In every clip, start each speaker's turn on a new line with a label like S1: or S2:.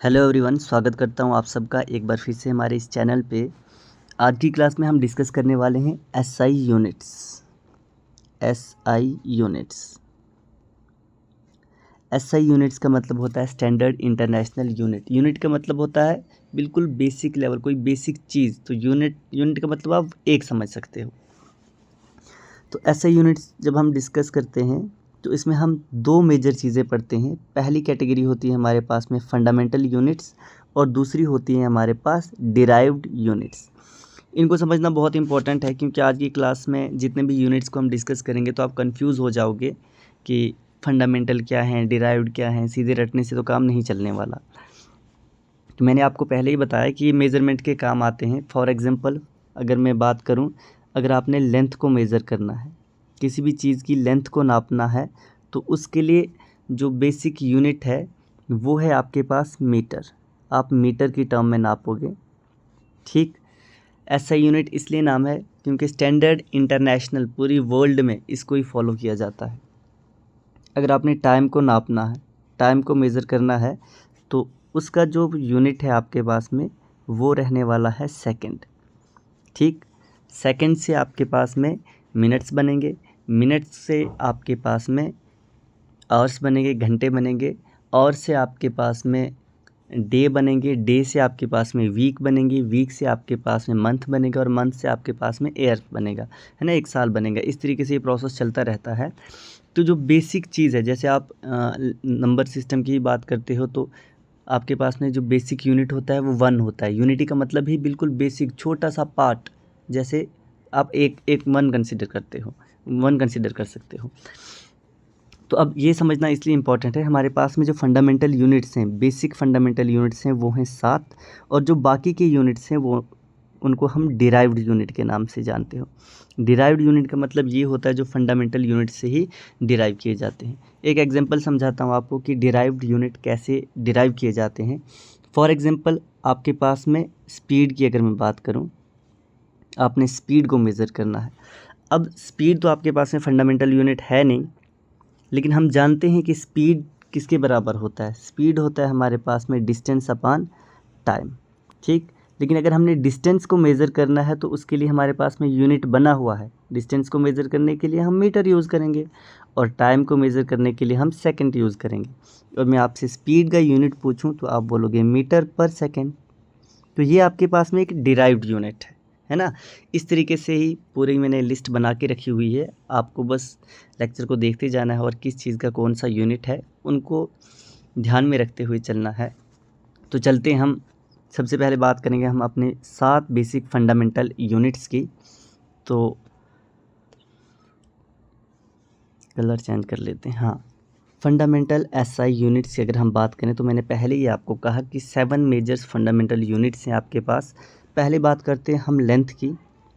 S1: Hello everyone, स्वागत करता हूं आप सबका एक बार फिर से हमारे इस चैनल पे। आज की क्लास में हम डिस्कस करने वाले हैं एसआई यूनिट्स। एसआई यूनिट्स का मतलब होता है स्टैंडर्ड इंटरनेशनल यूनिट। यूनिट का मतलब होता है बिल्कुल बेसिक लेवल, कोई बेसिक चीज़। तो यूनिट का मतलब आप एक समझ सकते हो। तो एसआई यूनिट्स जब हम डिस्कस करते हैं तो इसमें हम दो मेजर चीज़ें पढ़ते हैं। पहली कैटेगरी होती है हमारे पास में फंडामेंटल यूनिट्स और दूसरी होती है हमारे पास डिराइव्ड यूनिट्स। इनको समझना बहुत इंपॉर्टेंट है क्योंकि आज की क्लास में जितने भी यूनिट्स को हम डिस्कस करेंगे तो आप कंफ्यूज हो जाओगे कि फंडामेंटल क्या है, डिराइव्ड क्या है। सीधे रटने से तो काम नहीं चलने वाला। तो मैंने आपको पहले ही बताया कि ये मेज़रमेंट के काम आते हैं। फॉर एग्जांपल अगर मैं बात करूं, अगर आपने लेंथ को मेज़र करना है, किसी भी चीज़ की लेंथ को नापना है, तो उसके लिए जो बेसिक यूनिट है वो है आपके पास मीटर। आप मीटर की टर्म में नापोगे, ठीक। ऐसा यूनिट इसलिए नाम है क्योंकि स्टैंडर्ड इंटरनेशनल पूरी वर्ल्ड में इसको ही फॉलो किया जाता है। अगर आपने टाइम को नापना है, टाइम को मेज़र करना है, तो उसका जो यूनिट है आपके पास में वो रहने वाला है सेकंड, ठीक। सेकंड से आपके पास में मिनट्स बनेंगे, मिनट्स से आपके पास में आवर्स बनेंगे, घंटे बनेंगे, और से आपके पास में डे बनेंगे, डे से आपके पास में वीक बनेंगी, वीक से आपके पास में मंथ बनेगा, और मंथ से आपके पास में ईयर बनेगा, है ना, एक साल बनेगा। इस तरीके से ये प्रोसेस चलता रहता है। तो जो बेसिक चीज़ है, जैसे आप नंबर सिस्टम की बात करते हो तो आपके पास में जो बेसिक यूनिट होता है वो 1 होता है। यूनिटी का मतलब ही बिल्कुल बेसिक छोटा सा पार्ट। जैसे आप एक 1 कंसिडर करते हो, 1 कंसिडर कर सकते हो। तो अब ये समझना इसलिए इम्पॉर्टेंट है, हमारे पास में जो फंडामेंटल यूनिट्स हैं, बेसिक फंडामेंटल यूनिट्स हैं वो हैं 7, और जो बाकी के यूनिट्स हैं वो उनको हम डिराइव्ड यूनिट के नाम से जानते हो। डिराइव्ड यूनिट का मतलब ये होता है जो फंडामेंटल यूनिट से ही डिराइव किए जाते हैं। एक एग्जांपल समझाता हूँ आपको कि डिराइव्ड यूनिट कैसे डिराइव किए जाते हैं। फॉर एग्जांपल आपके पास में स्पीड की अगर मैं बात करूँ, आपने स्पीड को मेज़र करना है। अब स्पीड तो आपके पास में फंडामेंटल यूनिट है नहीं, लेकिन हम जानते हैं कि स्पीड किसके बराबर होता है। स्पीड होता है हमारे पास में डिस्टेंस अपॉन टाइम, ठीक। लेकिन अगर हमने डिस्टेंस को मेज़र करना है तो उसके लिए हमारे पास में यूनिट बना हुआ है। डिस्टेंस को मेज़र करने के लिए हम मीटर यूज़ करेंगे, और टाइम को मेज़र करने के लिए हम सेकंड यूज़ करेंगे। और मैं आपसे स्पीड का यूनिट पूछूं तो आप बोलोगे मीटर पर सेकंड। तो ये आपके पास में एक डिराइव्ड यूनिट है ना। इस तरीके से ही पूरी मैंने लिस्ट बना के रखी हुई है। आपको बस लेक्चर को देखते जाना है और किस चीज़ का कौन सा यूनिट है उनको ध्यान में रखते हुए चलना है। तो चलते हैं, हम सबसे पहले बात करेंगे हम अपने 7 बेसिक फंडामेंटल यूनिट्स की। तो कलर चेंज कर लेते हैं। हाँ, फंडामेंटल एसआई यूनिट्स की अगर हम बात करें तो मैंने पहले ही आपको कहा कि 7 मेजर्स फंडामेंटल यूनिट्स हैं आपके पास। पहले बात करते हैं हम लेंथ की।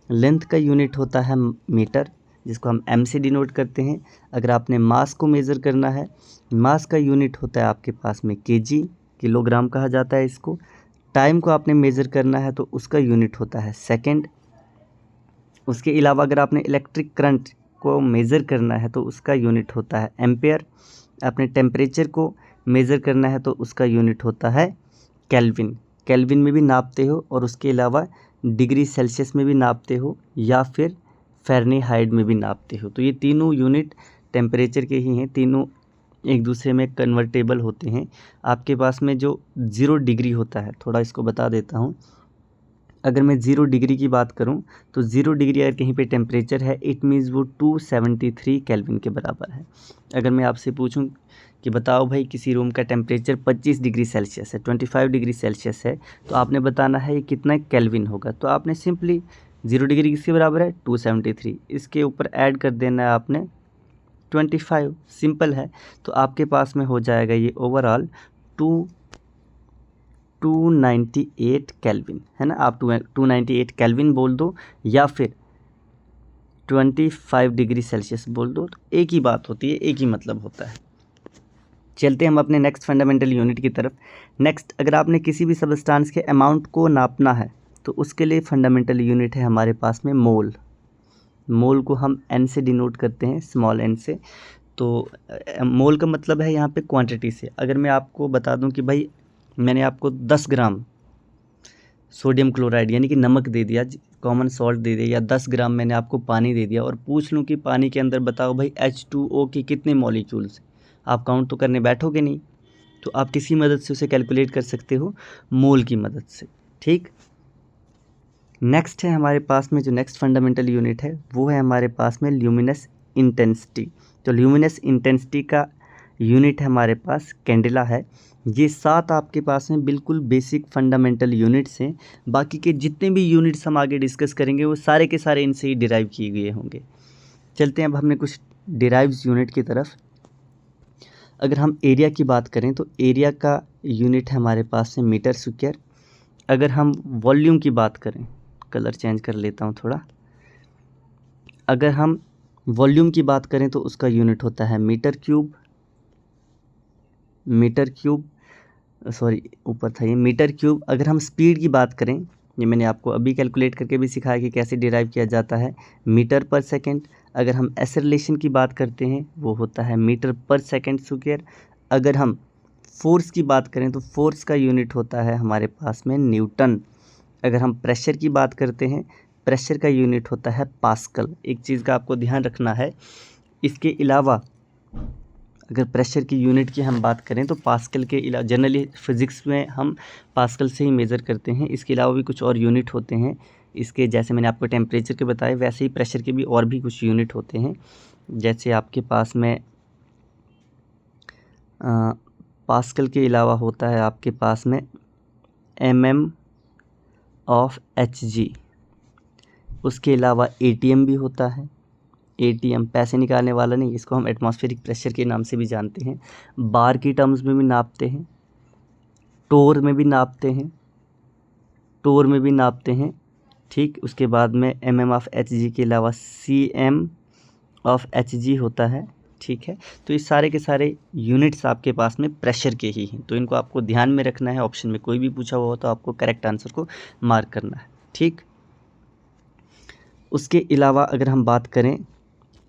S1: लेंथ का यूनिट होता है मीटर, जिसको हम एम से डिनोट करते हैं। अगर आपने मास को मेज़र करना है, मास का यूनिट होता है आपके पास में केजी, किलोग्राम कहा जाता है इसको। टाइम को आपने मेज़र करना है तो उसका यूनिट होता है सेकेंड। उसके अलावा अगर आपने इलेक्ट्रिक करंट को मेज़र करना है तो उसका यूनिट होता है एम्पेयर। अपने टेम्परेचर को मेज़र करना है तो उसका यूनिट होता है केल्विन। केल्विन में भी नापते हो, और उसके अलावा डिग्री सेल्सियस में भी नापते हो, या फिर फ़ारेनहाइट में भी नापते हो। तो ये तीनों यूनिट टेम्परेचर के ही हैं, तीनों एक दूसरे में कन्वर्टेबल होते हैं। आपके पास में जो 0 डिग्री होता है, थोड़ा इसको बता देता हूँ। अगर मैं 0 डिग्री की बात करूं तो 0 डिग्री अगर कहीं पे टेम्परेचर है, इट मीन्स वो 273 केल्विन के बराबर है। अगर मैं आपसे पूछूं कि बताओ भाई किसी रूम का टेम्परेचर 25 डिग्री सेल्सियस है, 25 डिग्री सेल्सियस है, तो आपने बताना है ये कितना केल्विन होगा। तो आपने सिंपली 0 डिग्री किसके बराबर है, 273, इसके ऊपर ऐड कर देना है आपने 25, सिंपल है। तो आपके पास में हो जाएगा ये ओवरऑल 298 केल्विन, है ना। आप 298 केल्विन बोल दो या फिर 25 डिग्री सेल्सियस बोल दो, तो एक ही बात होती है, एक ही मतलब होता है। चलते हम अपने नेक्स्ट फंडामेंटल यूनिट की तरफ। नेक्स्ट, अगर आपने किसी भी सबस्टांस के अमाउंट को नापना है तो उसके लिए फंडामेंटल यूनिट है हमारे पास में मोल। मोल को हम एन से डिनोट करते हैं, स्मॉल एन से। तो मोल का मतलब है यहाँ पे क्वांटिटी से। अगर मैं आपको बता दूं कि भाई मैंने आपको 10 ग्राम सोडियम क्लोराइड यानी कि नमक दे दिया, कॉमन सॉल्ट दे दिया, या 10 ग्राम मैंने आपको पानी दे दिया और पूछ लूँ कि पानी के अंदर बताओ भाई H2O के कितने मॉलिक्यूल्स, आप काउंट तो करने बैठोगे नहीं, तो आप किसी मदद से उसे कैलकुलेट कर सकते हो, मोल की मदद से। ठीक, नेक्स्ट है हमारे पास में जो नेक्स्ट फंडामेंटल यूनिट है वो है हमारे पास में ल्यूमिनस इंटेंसिटी। तो ल्यूमिनस इंटेंसिटी का यूनिट है हमारे पास कैंडेला है। ये 7 आपके पास में बिल्कुल बेसिक फंडामेंटल यूनिट्स हैं। बाकी के जितने भी यूनिट्स हम आगे डिस्कस करेंगे वो सारे के सारे इनसे ही डिराइव किए गए होंगे। चलते हैं अब हमने कुछ डिराइव्स यूनिट की तरफ। अगर हम एरिया की बात करें तो एरिया का यूनिट है हमारे पास में मीटर स्क्वायर। अगर हम वॉल्यूम की बात करें, कलर चेंज कर लेता हूँ थोड़ा, अगर हम वॉल्यूम की बात करें तो उसका यूनिट होता है मीटर क्यूब, सॉरी ऊपर था ये मीटर क्यूब। अगर हम स्पीड की बात करें, ये मैंने आपको अभी कैलकुलेट करके भी सिखाया कि कैसे डिराइव किया जाता है, मीटर पर सेकंड। अगर हम एक्सेलरेशन की बात करते हैं वो होता है मीटर पर सेकंड स्क्वायर। अगर हम फोर्स की बात करें तो फोर्स का यूनिट होता है हमारे पास में न्यूटन। अगर हम प्रेशर की बात करते हैं, प्रेशर का यूनिट होता है पास्कल। एक चीज़ का आपको ध्यान रखना है, इसके अलावा अगर प्रेशर की यूनिट की हम बात करें तो पास्कल के अलावा जनरली फिज़िक्स में हम पास्कल से ही मेज़र करते हैं। इसके अलावा भी कुछ और यूनिट होते हैं इसके, जैसे मैंने आपको टेम्परेचर के बताए वैसे ही प्रेशर के भी और भी कुछ यूनिट होते हैं। जैसे आपके पास में पास्कल के अलावा होता है आपके पास में mm/Hg। उसके अलावा ATM भी होता है। ATM पैसे निकालने वाला नहीं, इसको हम एटमॉस्फेरिक प्रेशर के नाम से भी जानते हैं। बार की टर्म्स में भी नापते हैं, टोर में भी नापते हैं। ठीक, उसके बाद में mm/Hg के अलावा cm/Hg होता है। ठीक है, तो ये सारे के सारे यूनिट्स आपके पास में प्रेशर के ही हैं, तो इनको आपको ध्यान में रखना है। ऑप्शन में कोई भी पूछा हुआ हो तो आपको करेक्ट आंसर को मार्क करना है। ठीक, उसके अलावा अगर हम बात करें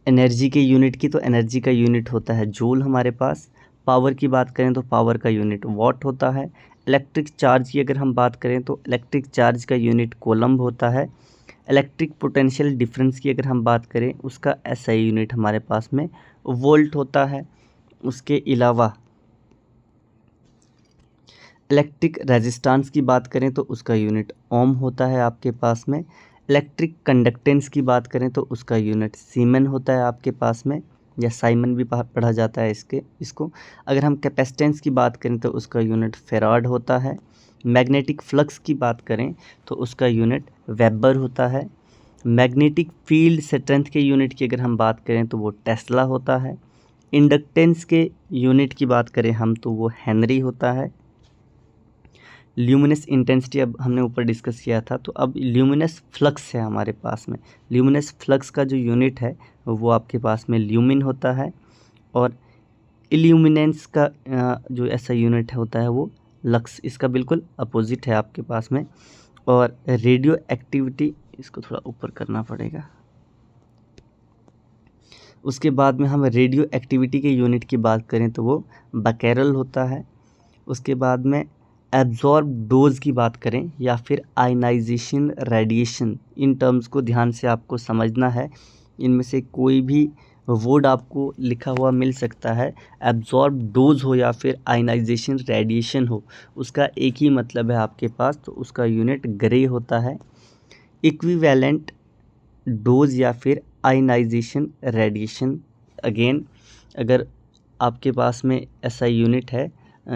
S1: एनर्जी के यूनिट की, तो एनर्जी का यूनिट होता है जूल हमारे पास। पावर की बात करें तो पावर का यूनिट वॉट होता है। इलेक्ट्रिक चार्ज की अगर हम बात करें तो इलेक्ट्रिक चार्ज का यूनिट कोलम्ब होता है। इलेक्ट्रिक पोटेंशियल डिफरेंस की अगर हम बात करें उसका SI यूनिट हमारे पास में वोल्ट होता है। उसके अलावा इलेक्ट्रिक रेजिस्टेंस की बात करें तो उसका यूनिट ओम होता है आपके पास में। इलेक्ट्रिक कंडक्टेंस की बात करें तो उसका यूनिट सीमेन होता है आपके पास में, या साइमन भी पढ़ा जाता है इसको। अगर हम कैपेसिटेंस की बात करें तो उसका यूनिट फेराड होता है। मैग्नेटिक फ्लक्स की बात करें तो उसका यूनिट वेबर होता है। मैग्नेटिक फील्ड स्ट्रेंथ के यूनिट की अगर हम बात करें तो वो टेस्ला होता है। इंडक्टेंस के यूनिट की बात करें हम तो वो हेनरी होता है। ल्यूमिनस इंटेंसिटी अब हमने ऊपर डिस्कस किया था, तो अब ल्यूमिनस फ्लक्स है हमारे पास में। ल्यूमिनस फ्लक्स का जो यूनिट है वो आपके पास में ल्यूमिन होता है, और इल्यूमिनेंस का जो ऐसा यूनिट होता है वो लक्स, इसका बिल्कुल अपोजिट है आपके पास में। और रेडियो एक्टिविटी, इसको थोड़ा ऊपर करना पड़ेगा। उसके बाद में हम रेडियो एक्टिविटी के यूनिट की बात करें तो वो बकैरल होता है। उसके बाद में एब्जॉर्ब डोज की बात करें या फिर आयनाइजेशन रेडिएशन, इन टर्म्स को ध्यान से आपको समझना है। इनमें से कोई भी वर्ड आपको लिखा हुआ मिल सकता है, एब्जॉर्ब डोज हो या फिर आयनाइजेशन रेडिएशन हो, उसका एक ही मतलब है आपके पास, तो उसका यूनिट ग्रे होता है। इक्विवेलेंट डोज या फिर आयनाइजेशन रेडिएशन, अगेन अगर आपके पास में ऐसा यूनिट है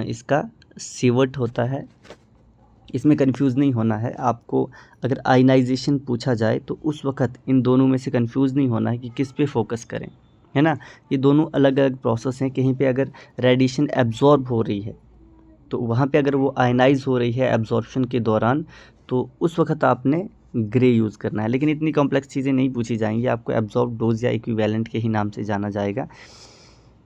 S1: इसका सीवर्ट होता है। इसमें कंफ्यूज नहीं होना है आपको। अगर आयनाइजेशन पूछा जाए तो उस वक्त इन दोनों में से कंफ्यूज नहीं होना है कि किस पे फोकस करें, है ना। ये दोनों अलग अलग प्रोसेस हैं। कहीं पे अगर रेडिएशन एब्जॉर्ब हो रही है तो वहाँ पे अगर वो आयनाइज हो रही है एब्जॉर्प्शन के दौरान, तो उस वक्त आपने ग्रे यूज़ करना है। लेकिन इतनी कॉम्प्लेक्स चीज़ें नहीं पूछी जाएंगी, आपको एब्जॉर्ब डोज या इक्विवेलेंट के ही नाम से जाना जाएगा।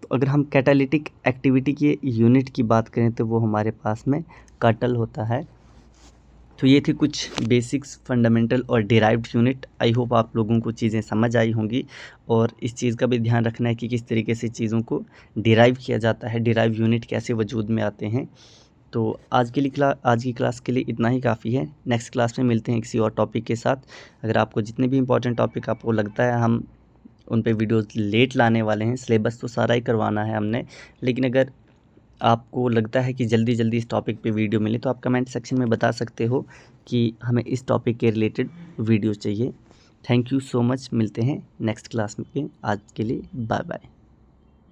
S1: तो अगर हम कैटालिटिक एक्टिविटी की यूनिट की बात करें तो वो हमारे पास में कटल होता है। तो ये थी कुछ बेसिक्स, फंडामेंटल और डिराइव्ड यूनिट। आई होप आप लोगों को चीज़ें समझ आई होंगी, और इस चीज़ का भी ध्यान रखना है कि किस तरीके से चीज़ों को डिराइव किया जाता है, डिराइव यूनिट कैसे वजूद में आते हैं। तो आज की क्लास के लिए इतना ही काफ़ी है। नेक्स्ट क्लास में मिलते हैं किसी और टॉपिक के साथ। अगर आपको जितने भी इम्पोर्टेंट टॉपिक आपको लगता है हम उन पे वीडियोस लेट लाने वाले हैं, सिलेबस तो सारा ही करवाना है हमने, लेकिन अगर आपको लगता है कि जल्दी जल्दी इस टॉपिक पे वीडियो मिले तो आप कमेंट सेक्शन में बता सकते हो कि हमें इस टॉपिक के रिलेटेड वीडियोस चाहिए। Thank you so much. मिलते हैं नेक्स्ट क्लास में। आज के लिए बाय बाय।